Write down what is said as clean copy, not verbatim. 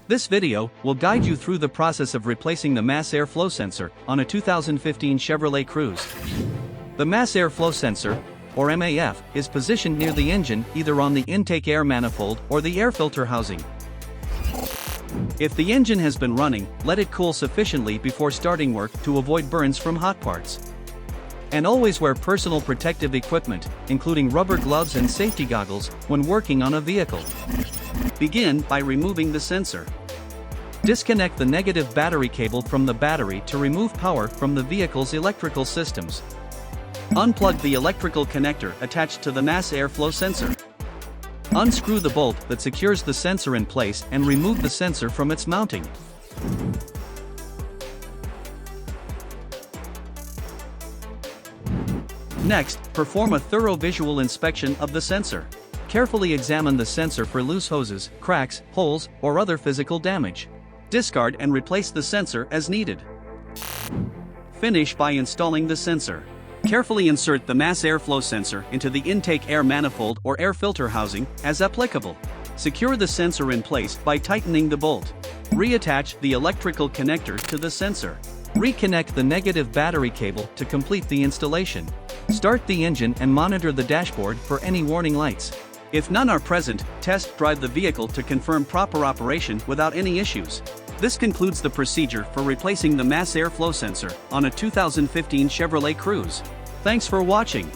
This video will guide you through the process of replacing the mass airflow sensor on a 2015 Chevrolet Cruze. The mass airflow sensor, or MAF, is positioned near the engine either on the intake air manifold or the air filter housing. If the engine has been running, let it cool sufficiently before starting work to avoid burns from hot parts. And always wear personal protective equipment, including rubber gloves and safety goggles, when working on a vehicle. Begin by removing the sensor. Disconnect the negative battery cable from the battery to remove power from the vehicle's electrical systems. Unplug the electrical connector attached to the mass airflow sensor. Unscrew the bolt that secures the sensor in place and remove the sensor from its mounting. Next, perform a thorough visual inspection of the sensor. Carefully examine the sensor for loose hoses, cracks, holes, or other physical damage. Discard and replace the sensor as needed. Finish by installing the sensor. Carefully insert the mass airflow sensor into the intake air manifold or air filter housing, as applicable. Secure the sensor in place by tightening the bolt. Reattach the electrical connector to the sensor. Reconnect the negative battery cable to complete the installation. Start the engine and monitor the dashboard for any warning lights. If none are present, test drive the vehicle to confirm proper operation without any issues. This concludes the procedure for replacing the mass airflow sensor on a 2015 Chevrolet Cruze. Thanks for watching.